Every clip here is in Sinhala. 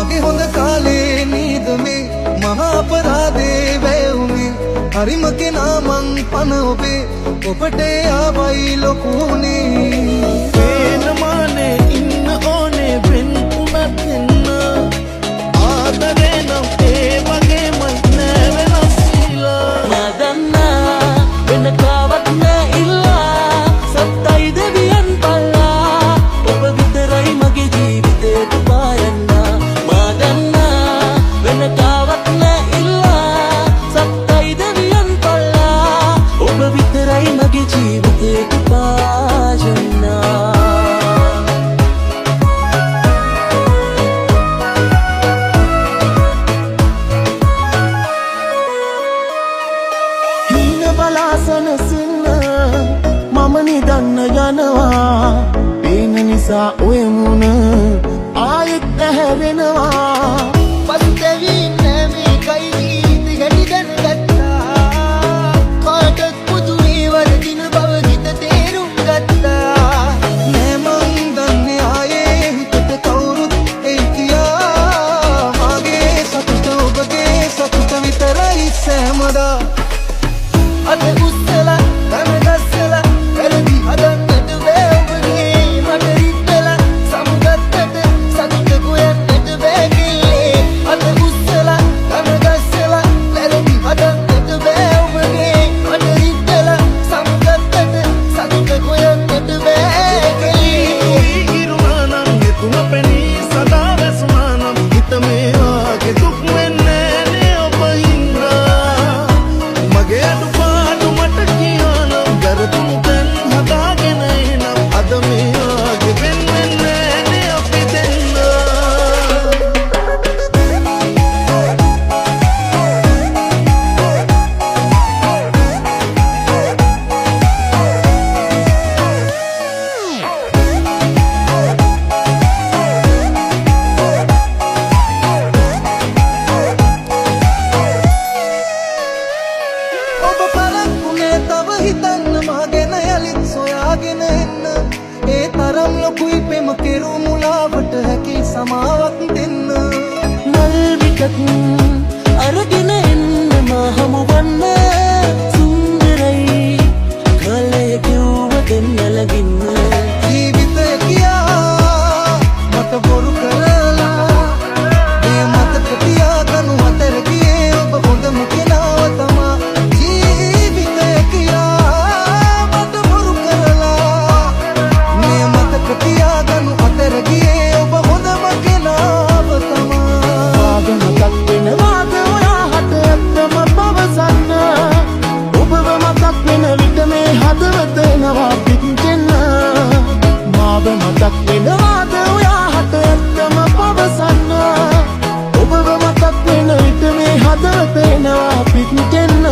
මගේ හොඳ කාලේ නීද මේ මහා අපරාධේ වැයුනේ හරිම කෙනා මං පන ඔබේ ඔබට ආවයි ලොකුනේ පේනමානේ ඉන්න ඕනේ වෙන් උනත් එන්න ආදරේ නම් ඒ වගේමයි නෑ වෙනස් කියලා නදන්නා වෙන කාවත් නෑ ඉල්ලා සත්තයි දෙවියන් පල්ලා ඔබ විතරයි මගේ ජීවිතේට පායන්නා මදන්නා වෙන කාවත් නෑ ඉල්ලා සත්තයි දෙවියන් පල්ලා ඔබ විතරයි මගේ ජීවිතේට පායන්නා බලාසනසින්න මම නිදන්න යනවා පේන නිසා ඔය මුණ ආයෙත් ඇහැරෙනවා පස්තැවින්න මේකයි නීති ගැටි දැනගත්තා කාටත් පුදුමේ වරදින බව හිත තේරුම් ගත්තා නෑ මං දන්නේ ආයේ හිතට කවුරුත් එයි කියා මගේ සතුට ඔබගේ සතුට විතරයි සෑමදා අද උස්සලා තනගස්සලා වැරදි හදන්නට බෑ ඔබගේ මට රිද්දලා සමුගත්තට සතුට ගොයන්නට බෑ කිල්ලේ අද උස්සලා තනගස්සලා වැරදි හදන්නට බෑ ඔබගේ මට රිද්දලා සමුගත්තට සතුට ගොයන්නට බෑ කිල්ලේ ඉරුණානම් ගෙතුම පෙනී සදා වැසුනානම් හිත මේ ආගේ දුක් වෙන්නේ නේ ඔබ හින්දා මගේ අඩු හිතන්න මාගෙන යලිත් සොයාගෙන එන්න ඒ තරම් ලොකුයි පෙම කෙරු මුලාවට හැකි සමාවක් දෙන්න නල් විටක් අරගෙන එන්න මා හමුවන්න සුන්දරයි කලය කිව්ව දෙන්න ළඟින්න ජීවිතය කියා මට බොරු කරලා මේ මතක තියාගනු අතර ගියේ ඔබ හොඳම කෙනාව තමා ජීවිතය කියා මට බොරු කරලා මේ මතක තියාගනු අතර ගියේ ඔබ හොඳම කෙනාව තමා ආගම මතක් වෙනවාද ඔයා හට ඇත්තම පවසන්න ඔබව මතක් වෙන විට මේ හදවත එනවා පිටින්ෙන්න මාව මතක් වෙනවාද ඔයා හට ඇත්තම පවසන්න ඔබව මතක් වෙන විට මේ හදවත එනවා පිටින්ෙන්න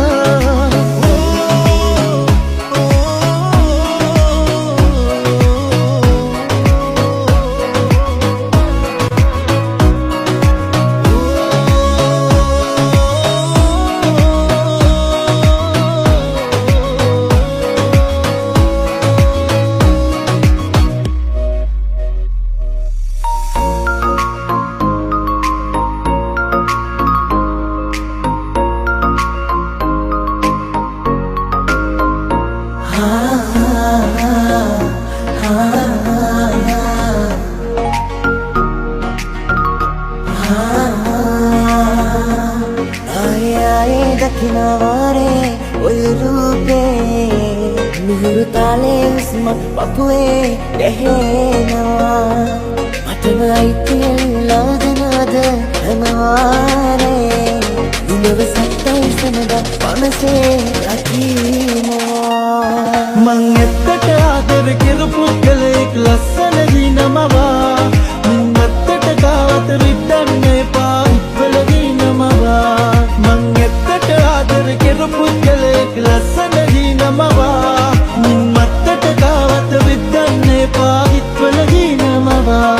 දකිනවාරේ ඔය රූපේ මිහිරු තාලේ උස්මත් පපුවේ දැහෙනවා මටම අයිතියල්ලා දෙනවද හැමවාරේ ඉඳව සත්තයි සමද පනසේ රකිනවා මං එත්තට ආදර කෙරපු කලෙක් ලස්සන දිනමවා මින් මත්තට ගාවත රිද්දන්න එපා ඉක්වල දිනමවා මං එත්තට ආදර කෙරපු කලෙක් ලස්සන දිනමවා මින් මත්තට ගාවත රිද්දන්න එපා ඉක්වල දිනමවා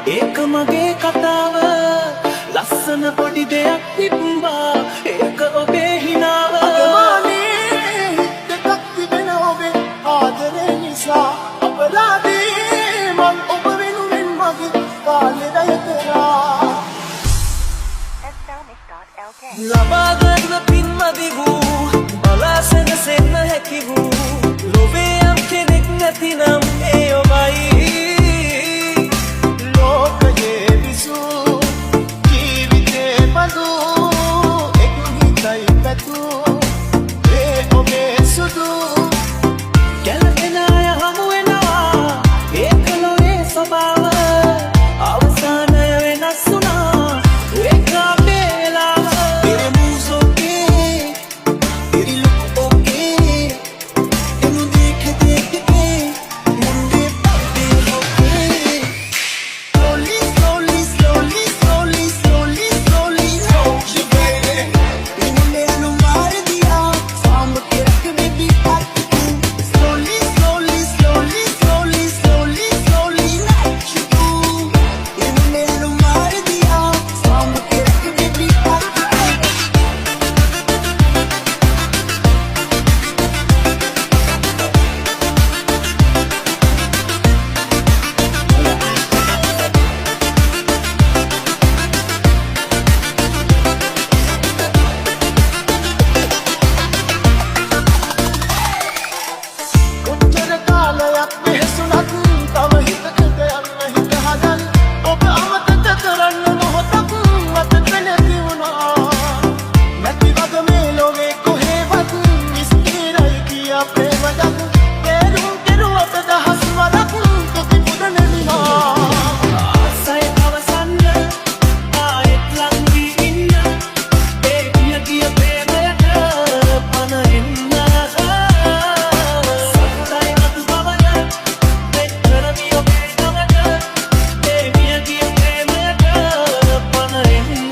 ඒක මගේ කතාව ලස්සන පොඩි දෙයක් තිබ්බා ඒක ඔබේ හිනාව අගමානේ දෙකක් තිබෙන ඔබේ ආදරේ නිසා අපරාධේ මං ඔබ වෙනුවෙන් මගේ කාලේ වැය කරා ලබා ගන්න පින්මදි වූ බලා සැනසෙන්න හැකි වූ ලොවේ යම් කෙනෙක් නැතිනම් ඒ ඔබයි ලෝකයේ විසු ජීවිතේ බඳු එක් හිතයි පැතු ඒ ඔබේ සුදු ගැලපෙන අය හමු වෙනවා ඒක ලොවේ ස්වභාව අවසානය වෙනස් වුණා ඒක අපේ වෙලාව तेरे moves okay तेरी look okay तेनू देख देख के मुंडे पड़ते होके slowly slowly slowly slowly slowly slowly you baby इन्होंने अनु मार दिया सांभ के रख बेबी हाथ तू slowly slowly slowly slowly slowly slowly like you do इन्होंने अनु मार दिया सांभ के रख बेबी हाथ तू කොච්චර කාලයක් වෙහසුණත් තව හිතකට යන්න හිත හදන් ඔබ අමතක කරන්න මොහොතක් මතක නැති වුණා නැති වග මේ ලෝකේ කොහෙවත් ස්ථිරයි කියා ප්‍රේමයක් තේරුම් කෙරුවත දහස් වරක් තොපි පුදන විනා ආසයි අවසන්න ආයෙත් ලං වී ඉන්න ඒ ගිය ප්‍රේමයට පන එන්න සත්තයි මතු බවන මෙච්චර මිය ඔබේ නමට ඒ ගිය ප්‍රේමයට පන එන්න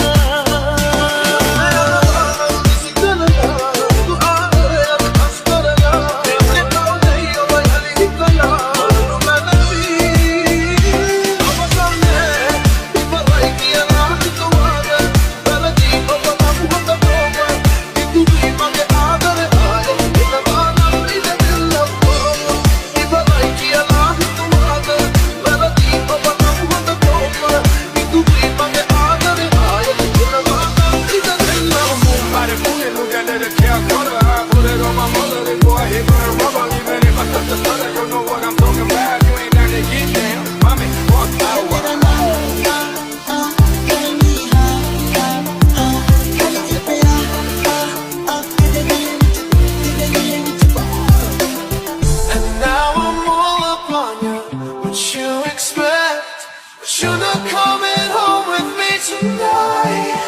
And now I'm all upon you. What you expect? But you're not coming home with me tonight.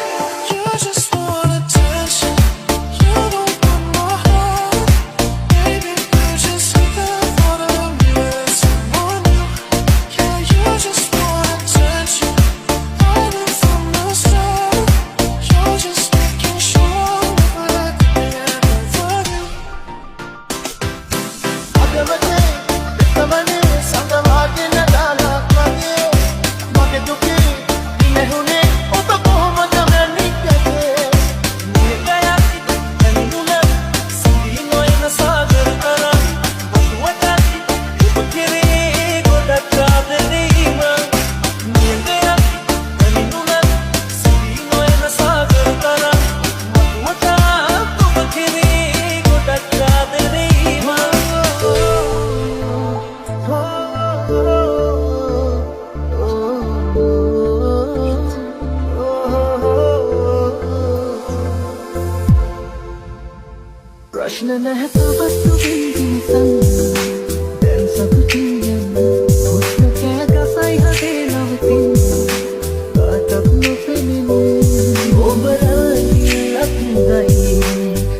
You just want attention. You don't want my heart. Baby, you just hate the thought of me with someone new. Yeah, you just want attention. Hiding from the start. You're just making sure we're at the end of you. අදවනේ දෙතමනේ සඳවාගෙන දාලක් වගේ මගේ දුකේ ඉමෙහුනේ ඔබ කොහොමද මැනිකේ නිගයක් තනිනුල සිහි නොයන සාගර තරම් වතුවටත් ඔබ කෙරේ ගොඩක් ආදරේම නිගයක් තනිනුල සිහි නොයන සාගර තරම් වතුවටත් ඔබ කෙරේ ගොඩක් ආදරේම ප්‍රශ්න නැහැ තවස්තු විඳින සංග දැන් සතුටින් යන්න හුස්ම කෑගසයි හදේ නවතින් කාටත් නොපෙනෙන ඔබ රැකිලක් ගයි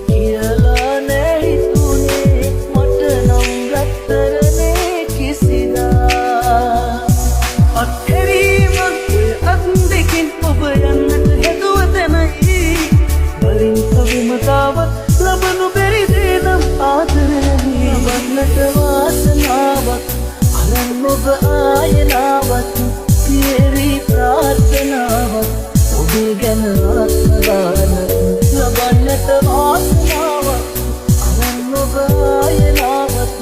කියලා නෑ හිතුනේ මට නම් රත්තරනේ කිසිදා අත්හැරීමක් අත් දෙකින් ඔබ යන්නට හැදුව තැනයි වලින් සවිමතාවත් ලබනු බැරි දේ නම් ආදරේ වන්නට වාසනාවක් අරන් ඔබ ආයනාවත් සියරි ප්‍රාර්ථනාවක් ඔබේ ගැන ආත්මදානක් ලබන්නට වාසනාවක් අනන් ඔබ ආයනාවක්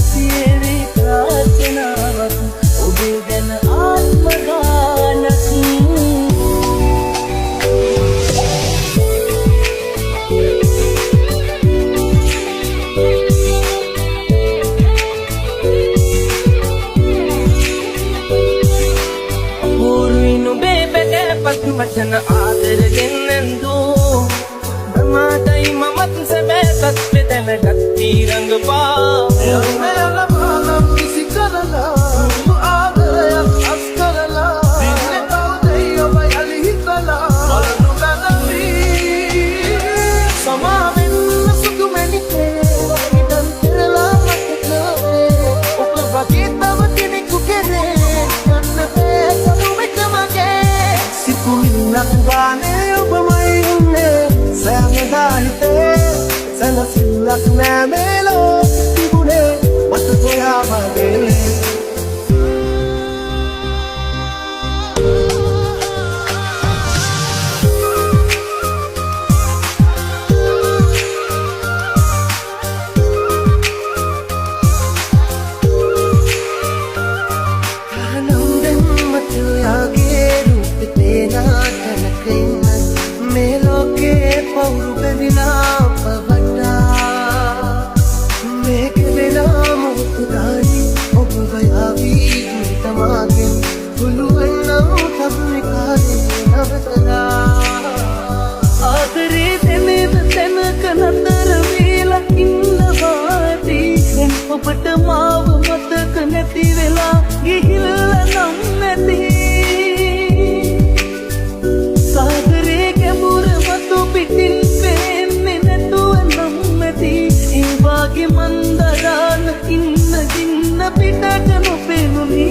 සියරි ප්‍රාර්ථනාවක් ඔබේ ගැන ආත්මදානක් වචන ආදරයෙන් නැන්දෝ බමාටයි මමත් සැබෑතත් පෙතැනගත් තීරංගපා යලමානම් කිසි කරලා ආදරයක් අස් කරලා දින්නේ කවුදයි ඔබ යලි හිතලා මලනු බැලවී සමාවෙන්න සුදු මැණිකේ හිතන් පෙරලා මතකවේ ඔබ වගේ තව කෙනෙකු කෙරේ යන්න බෑ කරුමෙට මගේ සිකුමින්නක් ගානේ ඔබමයි ඉන්නේ සෑමදා හිතේ සැනසෙල්ලක් නෑ මේලෝ තිබුණේ මට ඔයා වගේ ආදරේ දෙනෙද තැනක නතර වෙලා ඉන්නවාදී ඔබට මාව මතක නැති වෙලා ගිහිල්ලා නම් නැති සාගරේ ගැඹුර මතු පිටින් පේන්නේ නැතුව නම් නැති ඒ වාගේ මන්දරාන ඉන්න ගින්න පිටට නොපෙනුනි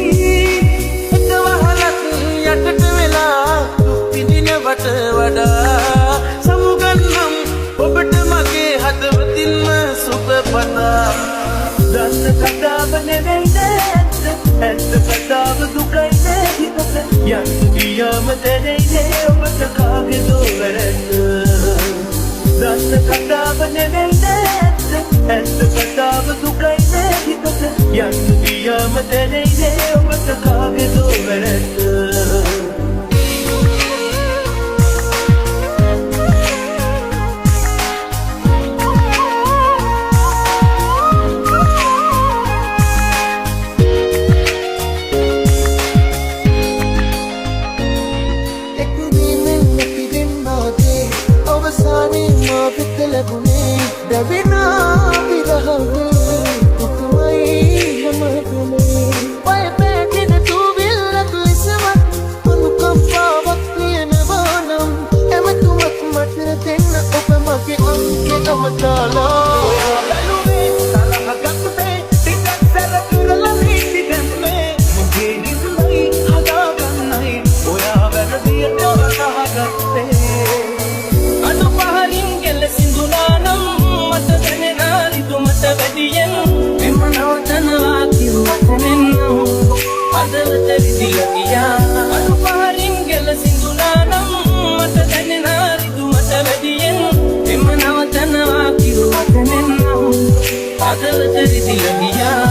යටට වෙලා දුක් විඳිනවට වඩා සමුගන්නම් ඔබට මගේ හදවතින්ම සුබ පතා දන්න කතාව නෙවෙයිද ඇත්ත කතාව දුකයි හිතට යන්න ගියාම දැනෙයිනේ ඔබට කාගේදෝ වැරැද්ද දන්න කතාව නෙවෙයිද ඇත්ත කතාව දුකයි හිතට යන්න ගියාම දැනෙයිනේ ඔබට කාගේදෝ වැරැද්ද Adal dari dia